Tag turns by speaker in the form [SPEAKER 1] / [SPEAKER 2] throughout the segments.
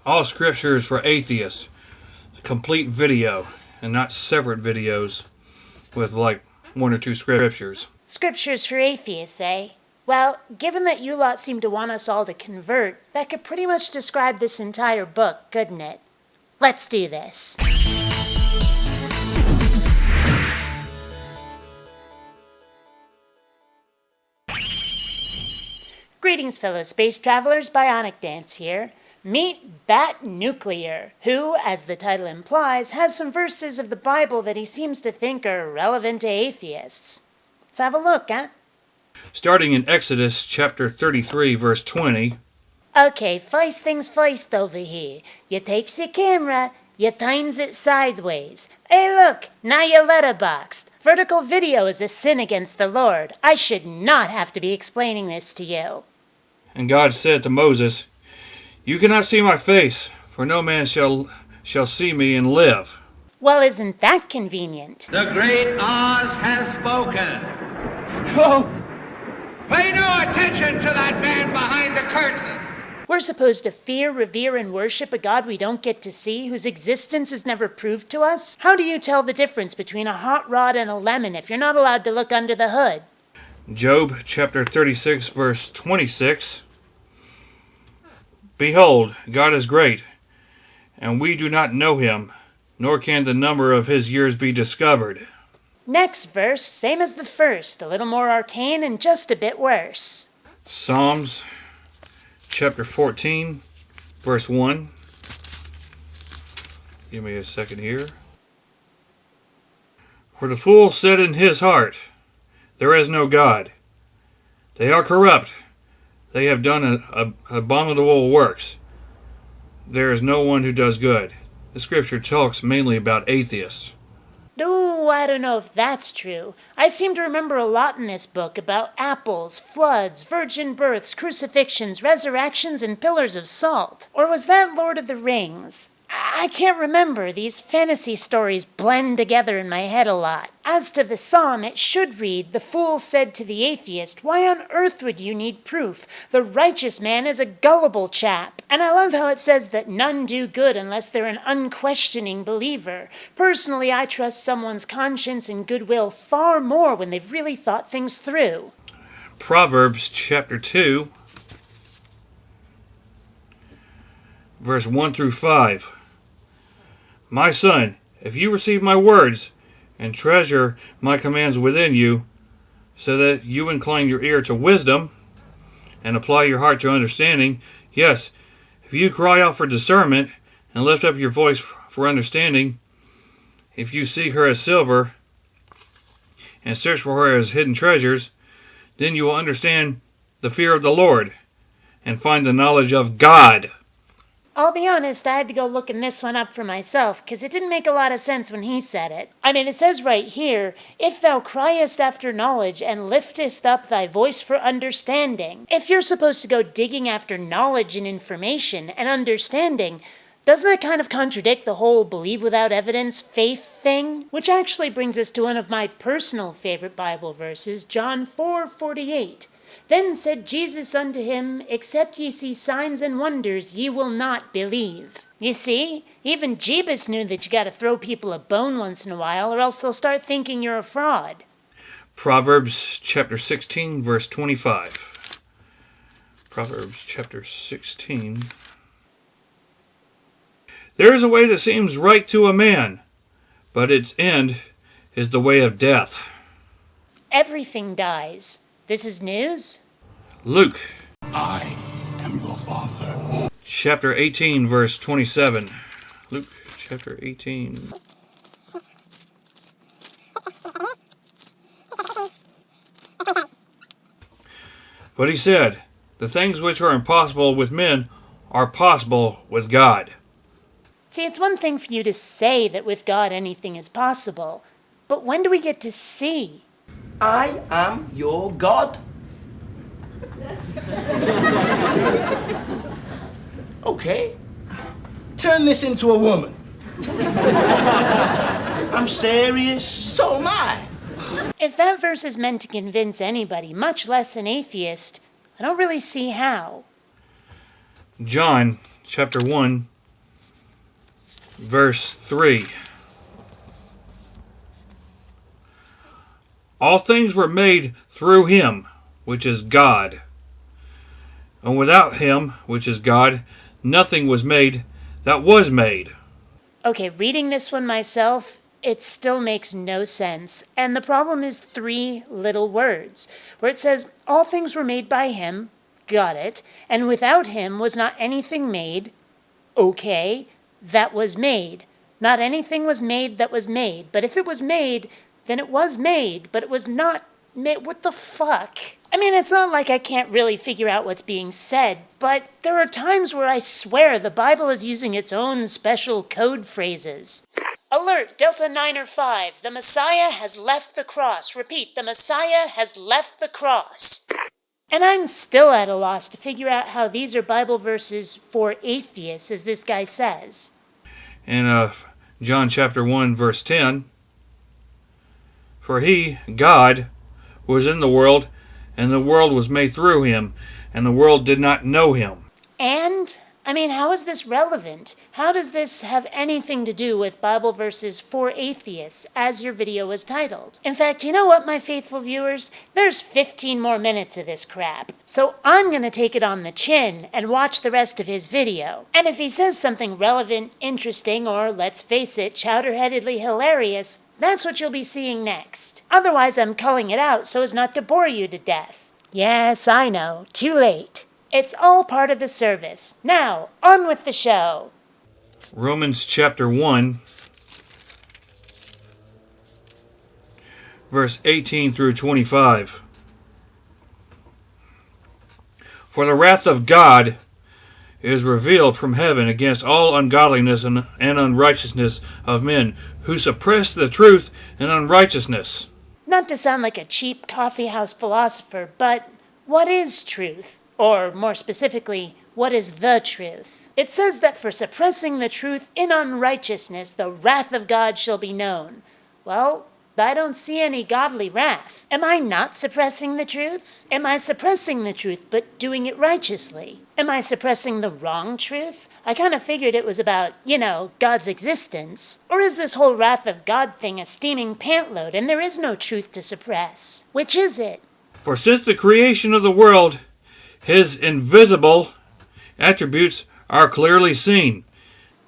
[SPEAKER 1] All scripture is for atheists. Complete video, and not separate videos with like one or two scriptures.
[SPEAKER 2] Scriptures for atheists, eh? Well, given that you lot seem to want us all to convert, that could pretty much describe this entire book, couldn't it? Let's do this. Greetings, fellow space travelers. BionicDance here. Meet Bat Nuclear, who, as the title implies, has some verses of the Bible that he seems to think are relevant to atheists. Let's have a look, huh?
[SPEAKER 1] Starting in Exodus chapter 33, verse 20.
[SPEAKER 2] Okay, first things first over here. You takes your camera, you turns it sideways. Hey look, now you're letterboxed. Vertical video is a sin against the Lord. I should not have to be explaining this to you.
[SPEAKER 1] And God said to Moses, "You cannot see my face, for no man shall see me and live."
[SPEAKER 2] Well, isn't that convenient?
[SPEAKER 3] The great Oz has spoken. Oh. Pay no attention to that man behind the curtain.
[SPEAKER 2] We're supposed to fear, revere, and worship a God we don't get to see, whose existence is never proved to us? How do you tell the difference between a hot rod and a lemon if you're not allowed to look under the hood?
[SPEAKER 1] Job chapter 36, verse 26. Behold, God is great, and we do not know him, nor can the number of his years be discovered.
[SPEAKER 2] Next verse, same as the first, a little more arcane and just a bit worse.
[SPEAKER 1] Psalms chapter 14, verse 1. Give me a second here. For the fool said in his heart, "There is no God. They are corrupt. They have done abominable works. There is no one who does good." The scripture talks mainly about atheists.
[SPEAKER 2] Ooh, I don't know if that's true. I seem to remember a lot in this book about apples, floods, virgin births, crucifixions, resurrections, and pillars of salt. Or was that Lord of the Rings? I can't remember. These fantasy stories blend together in my head a lot. As to the psalm, it should read, "The fool said to the atheist, 'Why on earth would you need proof? The righteous man is a gullible chap.' And I love how it says that none do good unless they're an unquestioning believer. Personally, I trust someone's conscience and goodwill far more when they've really thought things through."
[SPEAKER 1] Proverbs chapter 2, verse 1 through 5. My son, if you receive my words and treasure my commands within you, so that you incline your ear to wisdom and apply your heart to understanding, yes, if you cry out for discernment and lift up your voice for understanding, if you seek her as silver and search for her as hidden treasures, then you will understand the fear of the Lord and find the knowledge of God.
[SPEAKER 2] I'll be honest, I had to go looking this one up for myself, because it didn't make a lot of sense when he said it. I mean, it says right here, "If thou criest after knowledge, and liftest up thy voice for understanding." If you're supposed to go digging after knowledge and information and understanding, doesn't that kind of contradict the whole believe without evidence faith thing? Which actually brings us to one of my personal favorite Bible verses, John 4:48. "Then said Jesus unto him, Except ye see signs and wonders, ye will not believe." You see, even Jeebus knew that you gotta throw people a bone once in a while, or else they'll start thinking you're a fraud.
[SPEAKER 1] Proverbs chapter 16, verse 25. Proverbs chapter 16. There is a way that seems right to a man, but its end is the way of death.
[SPEAKER 2] Everything dies. This is news?
[SPEAKER 1] Luke.
[SPEAKER 4] I am your father.
[SPEAKER 1] Chapter 18, verse 27. Luke chapter 18. But he said, "The things which are impossible with men are possible with God."
[SPEAKER 2] See, it's one thing for you to say that with God anything is possible, but when do we get to see?
[SPEAKER 5] I am your God. Okay.
[SPEAKER 4] Turn this into a woman.
[SPEAKER 5] I'm serious.
[SPEAKER 4] So am I.
[SPEAKER 2] If that verse is meant to convince anybody, much less an atheist, I don't really see how.
[SPEAKER 1] John chapter 1, verse 3. All things were made through him, which is God. And without him, which is God, nothing was made that was made.
[SPEAKER 2] Okay, reading this one myself, it still makes no sense. And the problem is 3 little words, where it says, all things were made by him, got it, and without him was not anything made, okay, that was made. Not anything was made that was made. But if it was made, then it was made, but it was not made. What the fuck? I mean, it's not like I can't really figure out what's being said, but there are times where I swear the Bible is using its own special code phrases. Alert, Delta 9 or 5. The Messiah has left the cross. Repeat, the Messiah has left the cross. And I'm still at a loss to figure out how these are Bible verses for atheists, as this guy says.
[SPEAKER 1] In John chapter 1, verse 10, for he, God, was in the world, and the world was made through him, and the world did not know him.
[SPEAKER 2] And, I mean, how is this relevant? How does this have anything to do with Bible verses for atheists, as your video was titled? In fact, you know what, my faithful viewers? There's 15 more minutes of this crap. So I'm going to take it on the chin and watch the rest of his video. And if he says something relevant, interesting, or, let's face it, chowder-headedly hilarious, that's what you'll be seeing next. Otherwise, I'm culling it out so as not to bore you to death. Yes, I know. Too late. It's all part of the service. Now, on with the show.
[SPEAKER 1] Romans chapter 1, verse 18 through 25. For the wrath of God is revealed from heaven against all ungodliness and unrighteousness of men who suppress the truth in unrighteousness.
[SPEAKER 2] Not to sound like a cheap coffeehouse philosopher, but what is truth? Or more specifically, what is the truth? It says that for suppressing the truth in unrighteousness, the wrath of God shall be known. Well, I don't see any godly wrath. Am I not suppressing the truth? Am I suppressing the truth but doing it righteously? Am I suppressing the wrong truth? I kind of figured it was about, God's existence. Or is this whole wrath of God thing a steaming pantload and there is no truth to suppress? Which is it?
[SPEAKER 1] For since the creation of the world, his invisible attributes are clearly seen.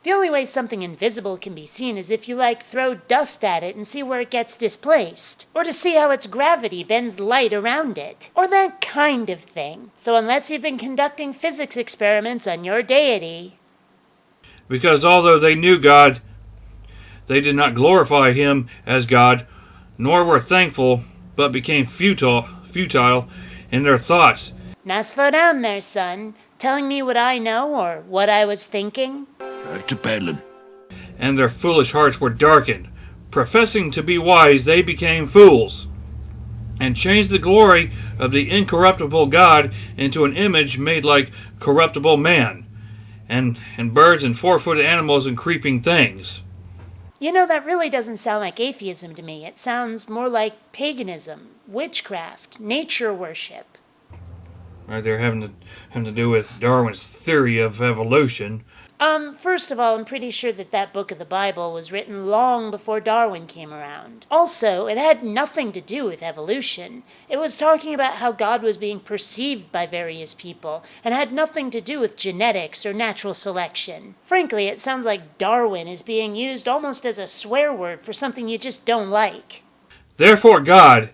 [SPEAKER 2] The only way something invisible can be seen is if you, throw dust at it and see where it gets displaced. Or to see how its gravity bends light around it. Or that kind of thing. So unless you've been conducting physics experiments on your deity...
[SPEAKER 1] Because although they knew God, they did not glorify him as God, nor were thankful, but became futile in their thoughts.
[SPEAKER 2] Now slow down there, son. Telling me what I know or what I was thinking?
[SPEAKER 4] To peddling.
[SPEAKER 1] And their foolish hearts were darkened. Professing to be wise, they became fools, and changed the glory of the incorruptible God into an image made like corruptible man, and birds and four-footed animals and creeping things.
[SPEAKER 2] That really doesn't sound like atheism to me. It sounds more like paganism, witchcraft, nature worship.
[SPEAKER 1] Right, they're having to do with Darwin's theory of evolution.
[SPEAKER 2] First of all, I'm pretty sure that book of the Bible was written long before Darwin came around. Also, it had nothing to do with evolution. It was talking about how God was being perceived by various people, and had nothing to do with genetics or natural selection. Frankly, it sounds like Darwin is being used almost as a swear word for something you just don't like.
[SPEAKER 1] Therefore God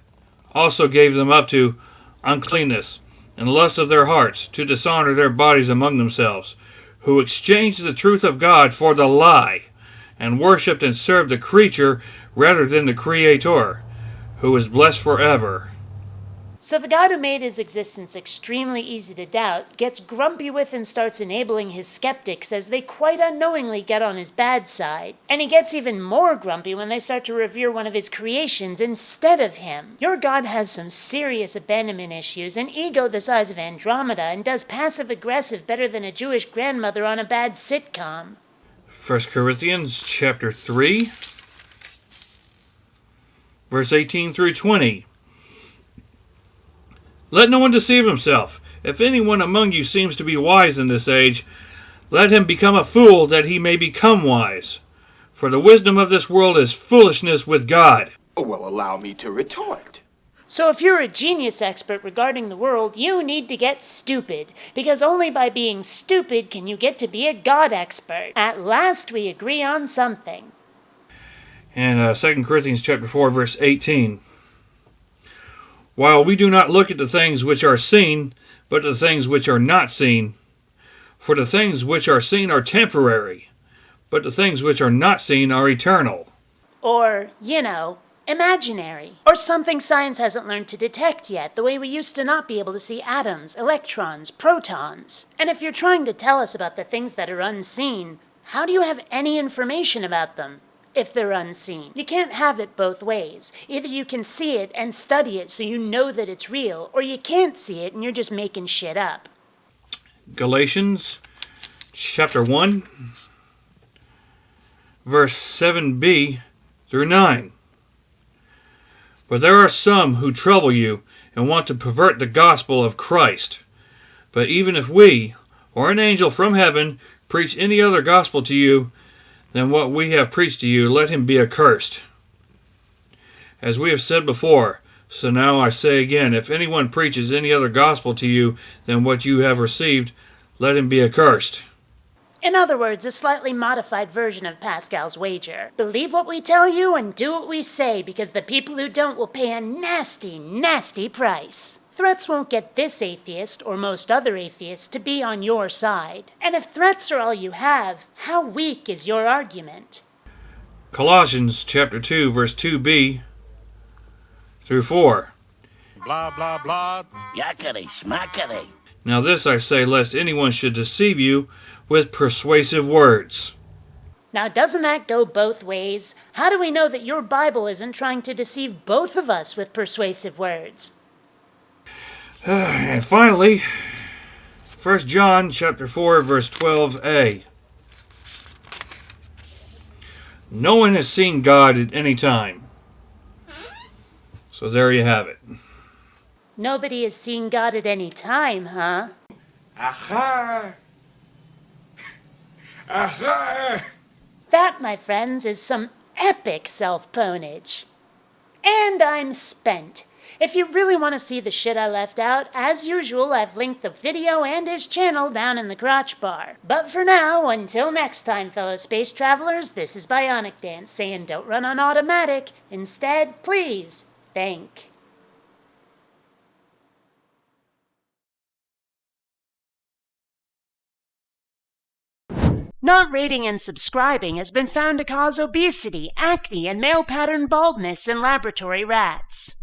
[SPEAKER 1] also gave them up to uncleanness and lust of their hearts, to dishonor their bodies among themselves, who exchanged the truth of God for the lie, and worshipped and served the creature rather than the Creator, who is blessed forever.
[SPEAKER 2] So the God who made his existence extremely easy to doubt gets grumpy with and starts enabling his skeptics as they quite unknowingly get on his bad side. And he gets even more grumpy when they start to revere one of his creations instead of him. Your God has some serious abandonment issues, an ego the size of Andromeda, and does passive-aggressive better than a Jewish grandmother on a bad sitcom.
[SPEAKER 1] 1 Corinthians chapter 3, verse 18 through 20. Let no one deceive himself. If anyone among you seems to be wise in this age, let him become a fool that he may become wise. For the wisdom of this world is foolishness with God.
[SPEAKER 6] Oh, well, allow me to retort.
[SPEAKER 2] So if you're a genius expert regarding the world, you need to get stupid, because only by being stupid can you get to be a God expert. At last we agree on something.
[SPEAKER 1] And 2 Corinthians chapter 4, verse 18. While we do not look at the things which are seen, but the things which are not seen. For the things which are seen are temporary, but the things which are not seen are eternal.
[SPEAKER 2] Or, imaginary. Or something science hasn't learned to detect yet, the way we used to not be able to see atoms, electrons, protons. And if you're trying to tell us about the things that are unseen, how do you have any information about them if they're unseen? You can't have it both ways. Either you can see it and study it so you know that it's real, or you can't see it and you're just making shit up.
[SPEAKER 1] Galatians chapter 1, verse 7b through 9. But there are some who trouble you and want to pervert the gospel of Christ. But even if we, or an angel from heaven, preach any other gospel to you than what we have preached to you, let him be accursed. As we have said before, so now I say again, if anyone preaches any other gospel to you than what you have received, let him be accursed.
[SPEAKER 2] In other words, a slightly modified version of Pascal's wager. Believe what we tell you and do what we say, because the people who don't will pay a nasty, nasty price. Threats won't get this atheist, or most other atheists, to be on your side. And if threats are all you have, how weak is your argument?
[SPEAKER 1] Colossians chapter 2, verse 2b through 4.
[SPEAKER 7] Blah, blah, blah.
[SPEAKER 5] Yakety smackety.
[SPEAKER 1] Now this I say, lest anyone should deceive you with persuasive words.
[SPEAKER 2] Now doesn't that go both ways? How do we know that your Bible isn't trying to deceive both of us with persuasive words?
[SPEAKER 1] And finally, 1 John chapter 4, verse 12a. No one has seen God at any time. So there you have it.
[SPEAKER 2] Nobody has seen God at any time, huh?
[SPEAKER 6] Aha! Aha!
[SPEAKER 2] That, my friends, is some epic self-ponage. And I'm spent. If you really want to see the shit I left out, as usual, I've linked the video and his channel down in the crotch bar. But for now, until next time, fellow space travelers, this is BionicDance saying don't run on automatic. Instead, please, think. Not rating and subscribing has been found to cause obesity, acne, and male pattern baldness in laboratory rats.